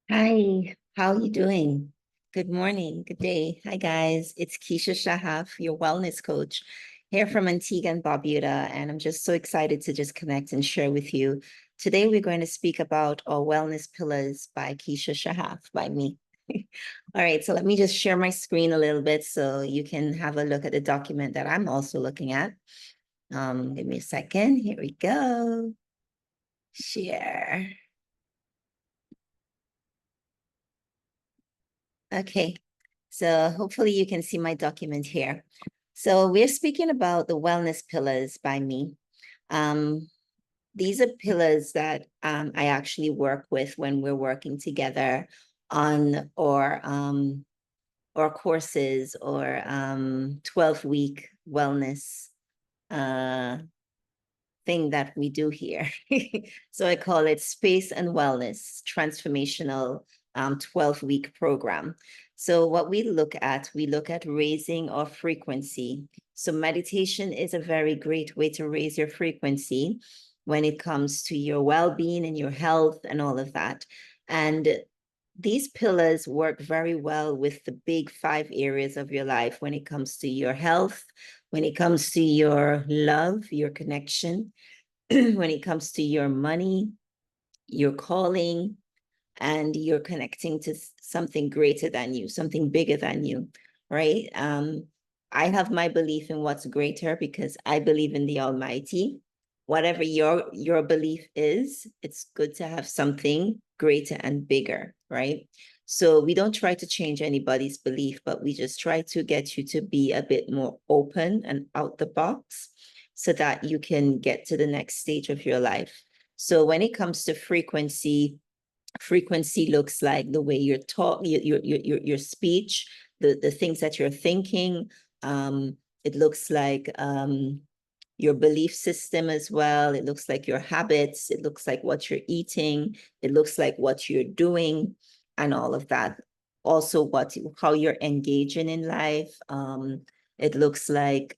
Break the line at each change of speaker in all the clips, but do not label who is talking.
Hi, how are you doing? Good morning, good day. Hi, guys. It's Keisha Schahaff, your wellness coach here from Antigua and Barbuda. And I'm just so excited to just connect and share with you. Today, we're going to speak about our wellness pillars by Keisha Schahaff, by me. All right, so let me just share my screen a little bit so you can have a look at the document that I'm also looking at. Give me a second. Here we go. Share. Okay, so hopefully you can see my document here. So we're speaking about the wellness pillars by me. Um, these are pillars that I actually work with when we're working together on or courses or 12-week wellness uh, thing that we do here. So I call it Space and Wellness Transformational 12-week program. So what we look at raising our frequency. So meditation is a very great way to raise your frequency when it comes to your well-being and your health and all of that. And these pillars work very well with the big 5 areas of your life when it comes to your health, when it comes to your love, your connection, when it comes to your money, your calling, and you're connecting to something greater than you, something bigger than you, right? I have my belief in what's greater because I believe in the Almighty. Whatever your belief is, it's good to have something greater and bigger, right? So we don't try to change anybody's belief, but we just try to get you to be a bit more open and out the box so that you can get to the next stage of your life. So when it comes to frequency looks like the way you're talk, your speech, the things that you're thinking. It looks like your belief system as well. It looks like your habits. It looks like what you're eating. It looks like what you're doing and all of that. Also, how you're engaging in life. It looks like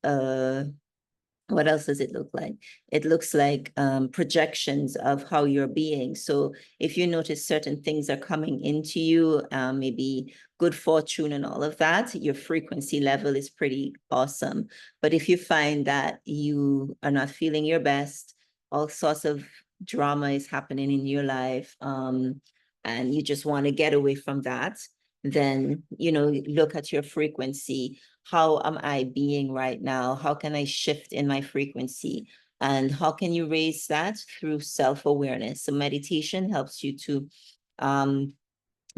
what else does it look like? It looks like projections of how you're being. So if you notice certain things are coming into you, maybe good fortune and all of that, your frequency level is pretty awesome. But if you find that you are not feeling your best, all sorts of drama is happening in your life, and you just want to get away from that, then, look at your frequency. How am I being right now? How can I shift in my frequency? And how can you raise that? Through self-awareness. So meditation helps you to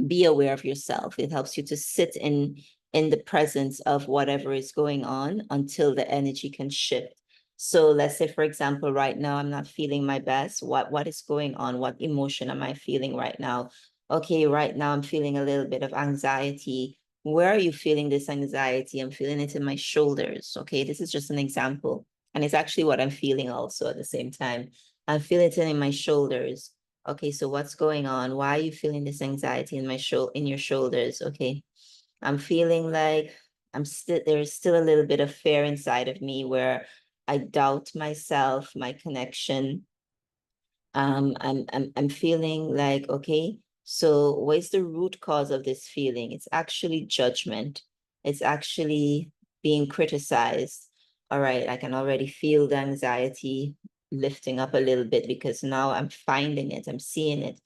be aware of yourself. It helps you to sit in the presence of whatever is going on until the energy can shift. So let's say, for example, right now I'm not feeling my best. What is going on? What emotion am I feeling right now? Okay, right now I'm feeling a little bit of anxiety. Where are you feeling this anxiety? I'm feeling it in my shoulders. Okay, this is just an example. And it's actually what I'm feeling also at the same time. I'm feeling it in my shoulders. Okay, so what's going on? Why are you feeling this anxiety in your shoulders? Okay, I'm feeling like there's still a little bit of fear inside of me where I doubt myself, my connection. I'm feeling like, okay, so what's the root cause of this feeling? It's actually judgment. It's actually being criticized. All right, I can already feel the anxiety lifting up a little bit because now I'm finding it, I'm seeing it.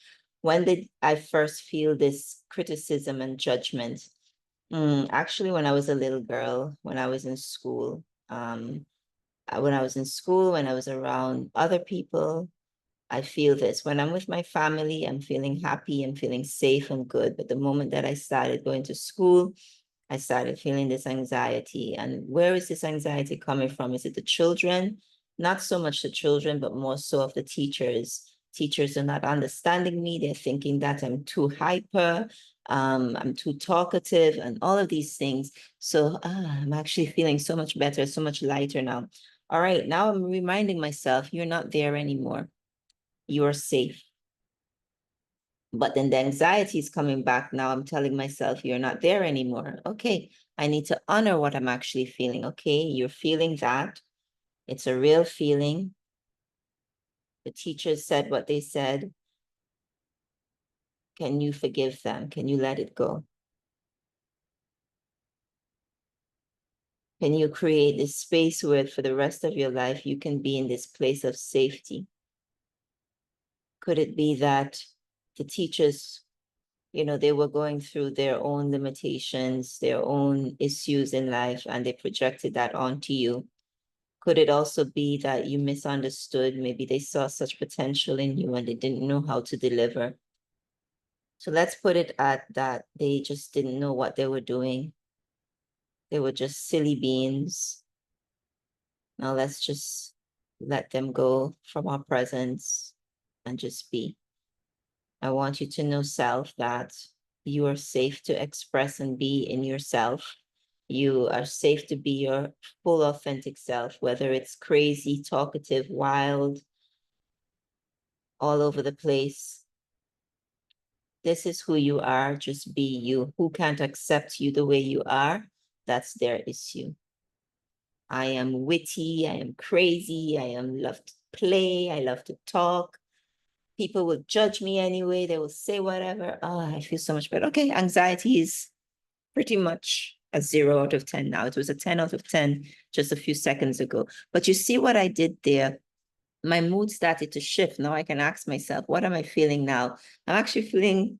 When did I first feel this criticism and judgment? Actually, when I was a little girl, when I was in school, when I was around other people, I feel this. When I'm with my family, I'm feeling happy, I'm feeling safe and good. But the moment that I started going to school, I started feeling this anxiety. And where is this anxiety coming from? Is it the children? Not so much the children, but more so of the teachers. Teachers are not understanding me. They're thinking that I'm too hyper, I'm too talkative, and all of these things. So I'm actually feeling so much better, so much lighter now. All right, now I'm reminding myself, you're not there anymore. You're safe. But then the anxiety is coming back. Now I'm telling myself, you're not there anymore. Okay, I need to honor what I'm actually feeling. Okay, you're feeling that. It's a real feeling. The teachers said what they said. Can you forgive them? Can you let it go? Can you create this space where for the rest of your life, you can be in this place of safety? Could it be that the teachers, they were going through their own limitations, their own issues in life, and they projected that onto you? Could it also be that you misunderstood? Maybe they saw such potential in you and they didn't know how to deliver. So let's put it at that they just didn't know what they were doing. They were just silly beings. Now let's just let them go from our presence and just be. I want you to know, self, that you are safe to express and be in yourself. You are safe to be your full, authentic self, whether it's crazy, talkative, wild, all over the place. This is who you are. Just be you. Who can't accept you the way you are, that's their issue. I am witty, I am crazy, I am love to play, I love to talk. People will judge me anyway, they will say whatever. Oh, I feel so much better. Okay, anxiety is pretty much a 0 out of 10 now. It was a 10 out of 10 just a few seconds ago. But you see what I did there? My mood started to shift. Now I can ask myself, what am I feeling now? I'm actually feeling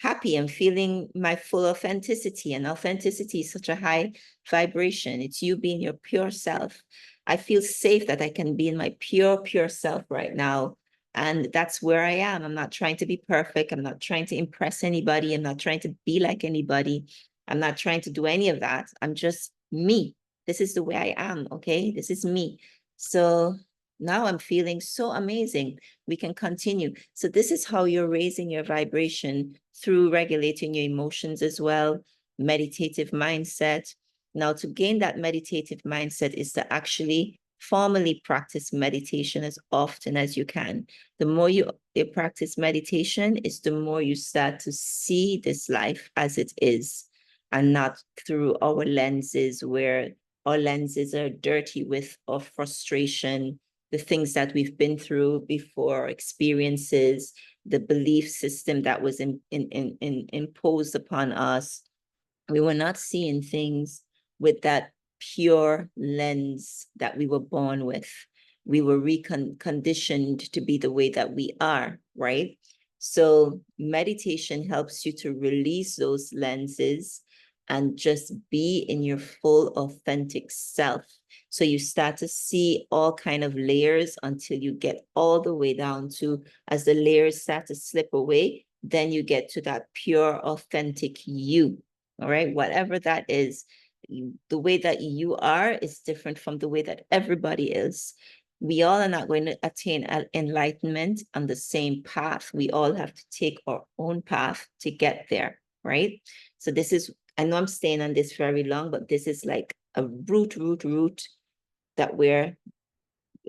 happy. I'm feeling my full authenticity, and authenticity is such a high vibration. It's you being your pure self. I feel safe that I can be in my pure self right now. And that's where I am. I'm not trying to be perfect. I'm not trying to impress anybody. I'm not trying to be like anybody. I'm not trying to do any of that. I'm just me. This is the way I am. Okay. This is me. So now I'm feeling so amazing. We can continue. So this is how you're raising your vibration, through regulating your emotions as well, meditative mindset. Now, to gain that meditative mindset is to actually formally practice meditation as often as you can. The more you practice meditation, is the more you start to see this life as it is, and not through our lenses, where our lenses are dirty with of frustration, the things that we've been through before, experiences, the belief system that was imposed upon us. We were not seeing things with that pure lens that we were born with. We were reconditioned to be the way that we are, right? So meditation helps you to release those lenses and just be in your full authentic self. So you start to see all kind of layers until you get all the way down to, as the layers start to slip away, then you get to that pure authentic you. All right, whatever that is, the way that you are is different from the way that everybody is. We all are not going to attain enlightenment on the same path. We all have to take our own path to get there, right? So this is, I know I'm staying on this very long, but this is like a root that we're,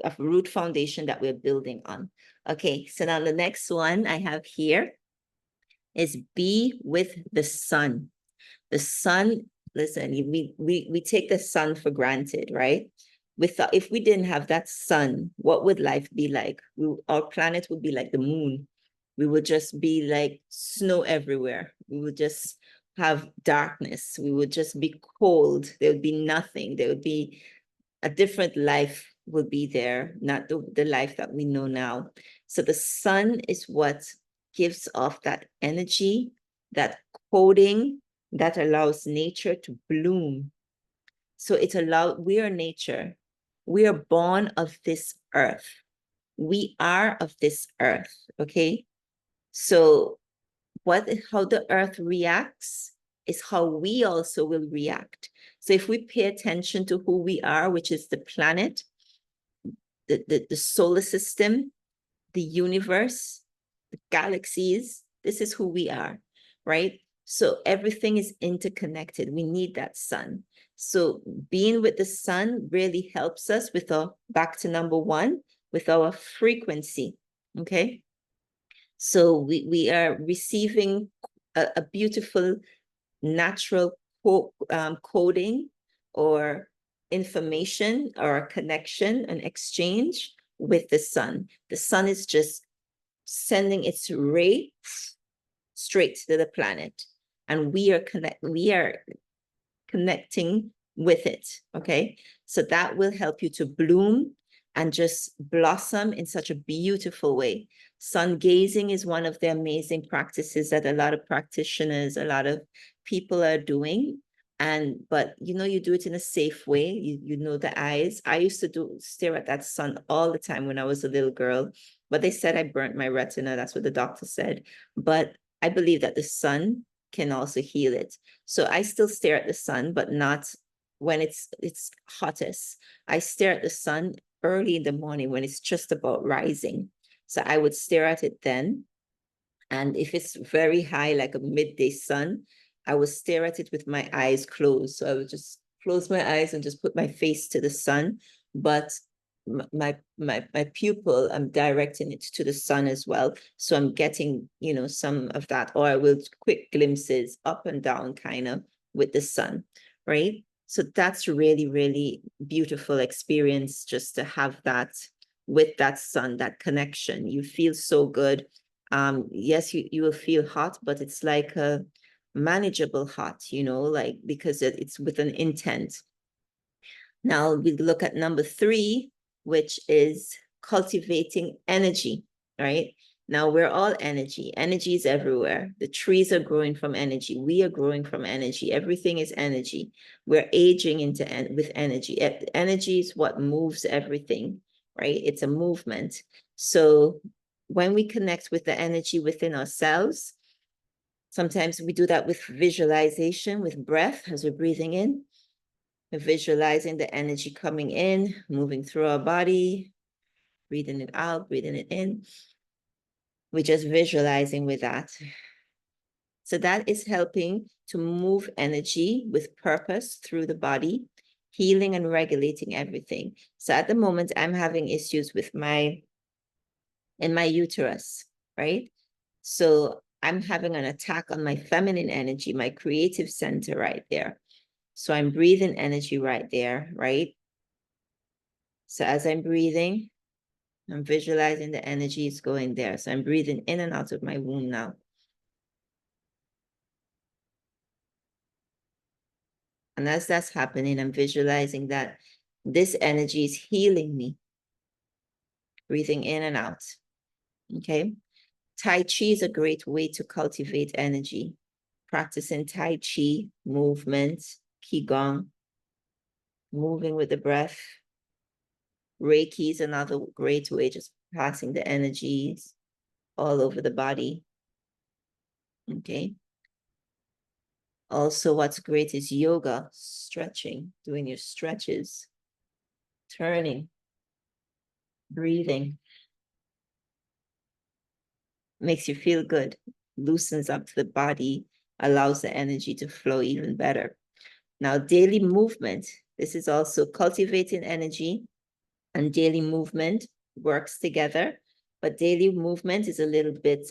a root foundation that we're building on. Okay, so now the next one I have here is be with the sun. The sun, listen, we take the sun for granted, right? If we didn't have that sun, what would life be like? Our planet would be like the moon. We would just be like snow everywhere. We would just have darkness. We would just be cold. There would be nothing. There would be a different life would be there, not the life that we know now. So the sun is what gives off that energy, that coding that allows nature to bloom. So we are nature. We are born of this earth. We are of this earth, okay? So how the earth reacts is how we also will react. So if we pay attention to who we are, which is the planet, the solar system, the universe, the galaxies, this is who we are, right? So everything is interconnected. We need that sun. So being with the sun really helps us with back to number one, with our frequency, okay? So we are receiving a beautiful natural coding or information or connection and exchange with the sun. The sun is just sending its ray straight to the planet. And we are connecting with it, okay? So that will help you to bloom and just blossom in such a beautiful way. Sun gazing is one of the amazing practices that a lot of practitioners, a lot of people are doing. But you do it in a safe way. You know the eyes. I used to stare at that sun all the time when I was a little girl, but they said I burnt my retina. That's what the doctor said. But I believe that the sun can also heal it. So I still stare at the sun, but not when it's hottest. I stare at the sun early in the morning when it's just about rising. So I would stare at it then. And if it's very high, like a midday sun, I would stare at it with my eyes closed. So I would just close my eyes and just put my face to the sun. But my pupil, I'm directing it to the sun as well. So I'm getting, some of that, or I will quick glimpses up and down kind of with the sun, right? So that's really, really beautiful experience just to have that with that sun, that connection. You feel so good. Yes, you will feel hot, but it's like a manageable hot, like because it's with an intent. Now we look at number 3, which is cultivating energy, right? Now we're all energy. Energy is everywhere. The trees are growing from energy. We are growing from energy. Everything is energy. We're aging with energy. Energy is what moves everything, right? It's a movement. So when we connect with the energy within ourselves, sometimes we do that with visualization, with breath as we're breathing in. We're visualizing the energy coming in, moving through our body, breathing it out, breathing it in. We're just visualizing with that. So that is helping to move energy with purpose through the body, healing and regulating everything. So at the moment, I'm having issues with my uterus, right? So I'm having an attack on my feminine energy, my creative center right there. So I'm breathing energy right there, right? So as I'm breathing, I'm visualizing the energy is going there. So I'm breathing in and out of my womb now. And as that's happening, I'm visualizing that this energy is healing me. Breathing in and out. Okay. Tai Chi is a great way to cultivate energy. Practicing Tai Chi, movement, Qigong, moving with the breath. Reiki is another great way, just passing the energies all over the body. Okay. Also, what's great is yoga, stretching, doing your stretches, turning, breathing. Makes you feel good, loosens up the body, allows the energy to flow even better. Now, daily movement. This is also cultivating energy, and daily movement works together, but daily movement is a little bit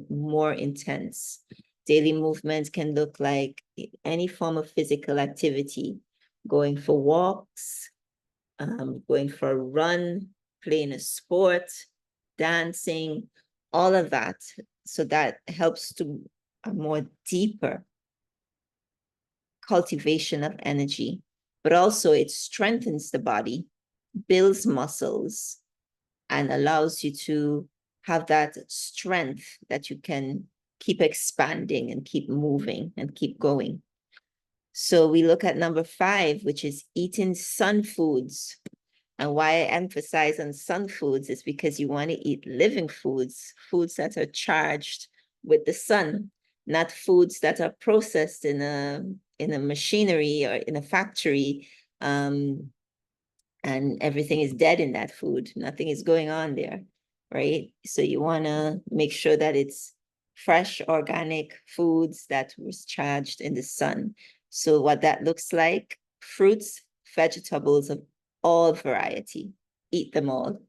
more intense. Daily movement can look like any form of physical activity, going for walks, going for a run, playing a sport, dancing, all of that. So that helps to a more deeper cultivation of energy, but also it strengthens the body, builds muscles, and allows you to have that strength that you can keep expanding and keep moving and keep going. So we look at number 5, which is eating sun foods. And why I emphasize on sun foods is because you want to eat living foods, foods that are charged with the sun, not foods that are processed in a machinery or in a factory, and everything is dead in that food. Nothing is going on there, right? So you want to make sure that it's fresh, organic foods that was charged in the sun. So what that looks like, fruits, vegetables of all variety, eat them all.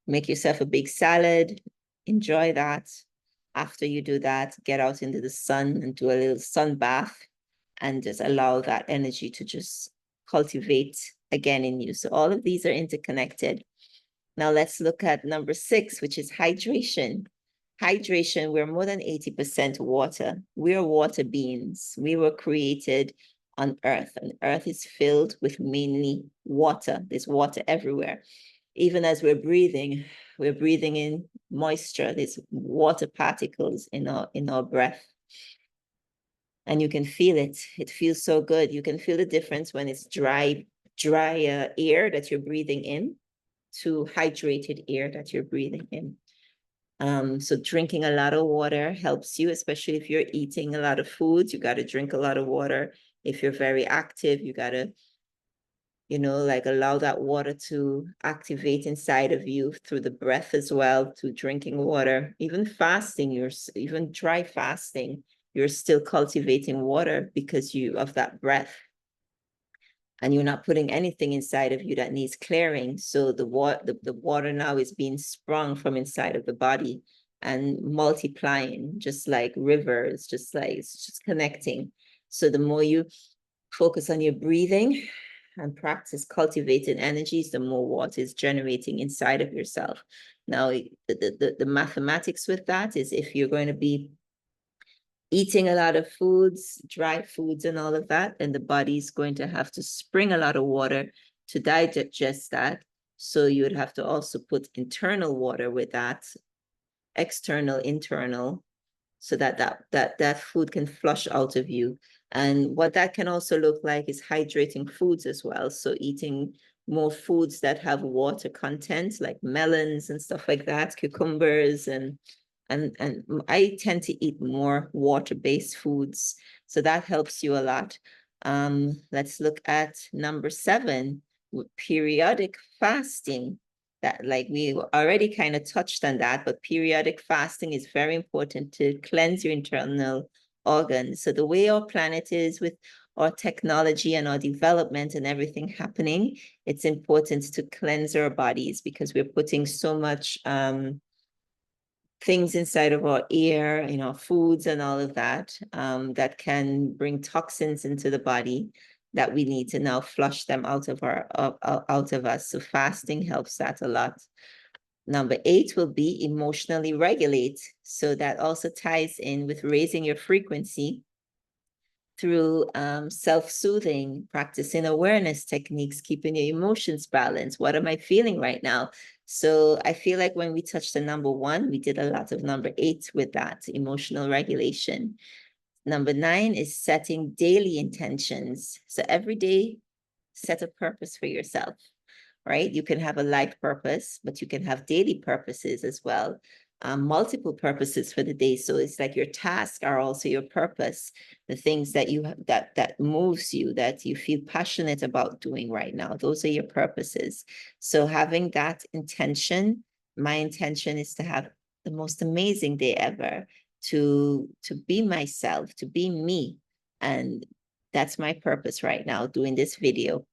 Make yourself a big salad, enjoy that. After you do that, get out into the sun and do a little sun bath and just allow that energy to just cultivate again in you. So all of these are interconnected. Now let's look at number 6, which is hydration. hydration, we're more than 80% water. We're water beings. We were created on Earth, and Earth is filled with mainly water. There's water everywhere. Even as we're breathing in moisture. There's water particles in our breath. And you can feel it. It feels so good. You can feel the difference when it's dry air that you're breathing in to hydrated air that you're breathing in. So drinking a lot of water helps you, especially if you're eating a lot of foods. You got to drink a lot of water. If you're very active, you got to, like allow that water to activate inside of you through the breath as well, to drinking water. Even fasting, even dry fasting, you're still cultivating water because of that breath. And you're not putting anything inside of you that needs clearing. So the water now is being sprung from inside of the body and multiplying, just like rivers, it's just connecting. So the more you focus on your breathing and practice cultivating energies, the more water is generating inside of yourself. Now, the mathematics with that is if you're going to be eating a lot of foods, dry foods and all of that, and the body's going to have to spring a lot of water to digest that. So you would have to also put internal water with that, external, internal, so that food can flush out of you. And what that can also look like is hydrating foods as well. So eating more foods that have water content, like melons and stuff like that, cucumbers, and I tend to eat more water-based foods. So that helps you a lot. Let's look at number 7, periodic fasting. That, like, we already kind of touched on that, but periodic fasting is very important to cleanse your internal organs. So the way our planet is with our technology and our development and everything happening, it's important to cleanse our bodies because we're putting so much things inside of our ear, foods and all of that, that can bring toxins into the body that we need to now flush them out of us. So fasting helps that a lot. Number 8 will be emotionally regulate. So that also ties in with raising your frequency through self-soothing, practicing awareness techniques, keeping your emotions balanced. What am I feeling right now? So I feel like when we touched the number 1, we did a lot of number 8 with that, emotional regulation. Number 9 is setting daily intentions. So every day, set a purpose for yourself, right? You can have a life purpose, but you can have daily purposes as well. Multiple purposes for the day. So it's like your tasks are also your purpose, the things that you that moves you, that you feel passionate about doing right now. Those are your purposes. So having that intention, my intention is to have the most amazing day ever, to be myself, to be me. And that's my purpose right now, doing this video.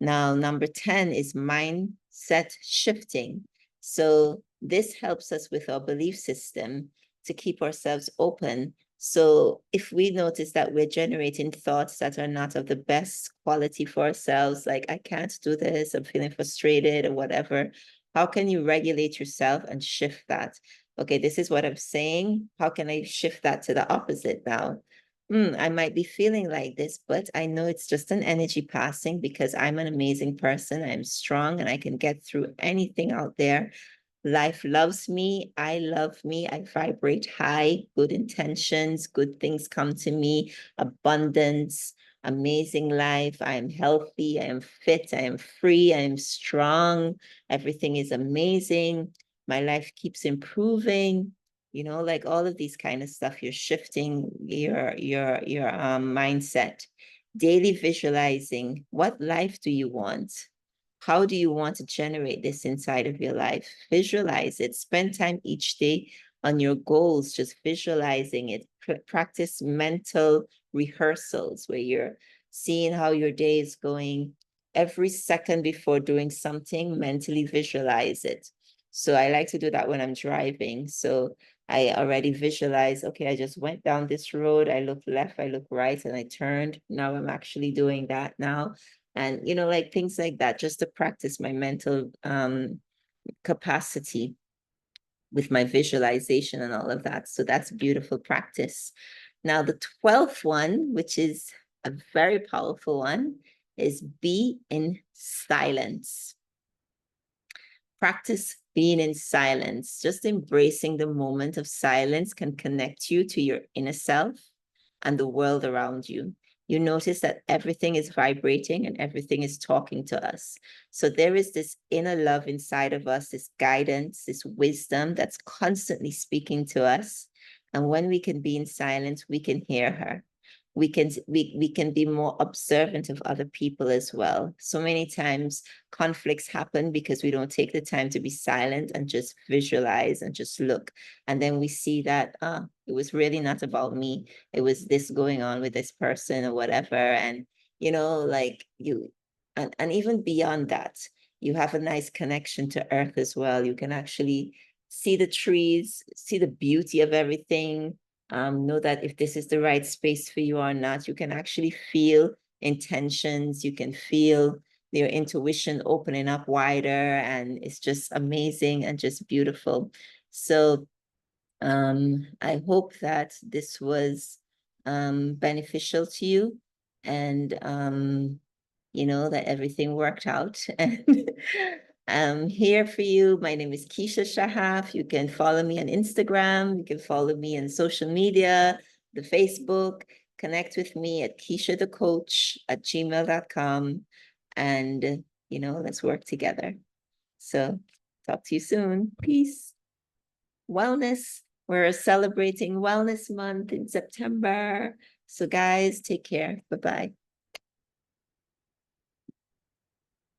Now, number 10 is mindset shifting. So this helps us with our belief system to keep ourselves open. So if we notice that we're generating thoughts that are not of the best quality for ourselves, like I can't do this, I'm feeling frustrated or whatever, how can you regulate yourself and shift that? Okay, this is what I'm saying. How can I shift that to the opposite now? I might be feeling like this, but I know it's just an energy passing because I'm an amazing person. I'm strong and I can get through anything out there. Life loves me. I love me. I vibrate high, good intentions, good things come to me, abundance, amazing life. I am healthy. I am fit. I am free. I am strong. Everything is amazing. My life keeps improving. Like all of these kind of stuff, you're shifting your mindset. Daily visualizing. What life do you want? How do you want to generate this inside of your life? Visualize it. Spend time each day on your goals, just visualizing it. Practice mental rehearsals where you're seeing how your day is going. Every second before doing something, mentally visualize it. So I like to do that when I'm driving. So I already visualize, okay, I just went down this road, I look left, I look right, and I turned. Now I'm actually doing that now. And, like things like that, just to practice my mental capacity. with my visualization and all of that. So that's beautiful practice. Now, the 12th one, which is a very powerful one, is be in silence. Practice being in silence. Just embracing the moment of silence can connect you to your inner self and the world around you. You notice that everything is vibrating and everything is talking to us. So there is this inner love inside of us, this guidance, this wisdom that's constantly speaking to us. And when we can be in silence, we can hear her. We can be more observant of other people as well. So many times conflicts happen because we don't take the time to be silent and just visualize and just look. And then we see that it was really not about me. It was this going on with this person or whatever. And, like and even beyond that, you have a nice connection to earth as well. You can actually see the trees, see the beauty of everything, know that if this is the right space for you or not. You can actually feel intentions. You can feel your intuition opening up wider, and it's just amazing and just beautiful. So I hope that this was beneficial to you, and that everything worked out. And I'm here for you. My name is Keisha Schahaff. You can follow me on Instagram. You can follow me on social media, the Facebook. Connect with me at keishathecoach@gmail.com. And, let's work together. So talk to you soon. Peace. Wellness. We're celebrating Wellness Month in September. So guys, take care. Bye-bye.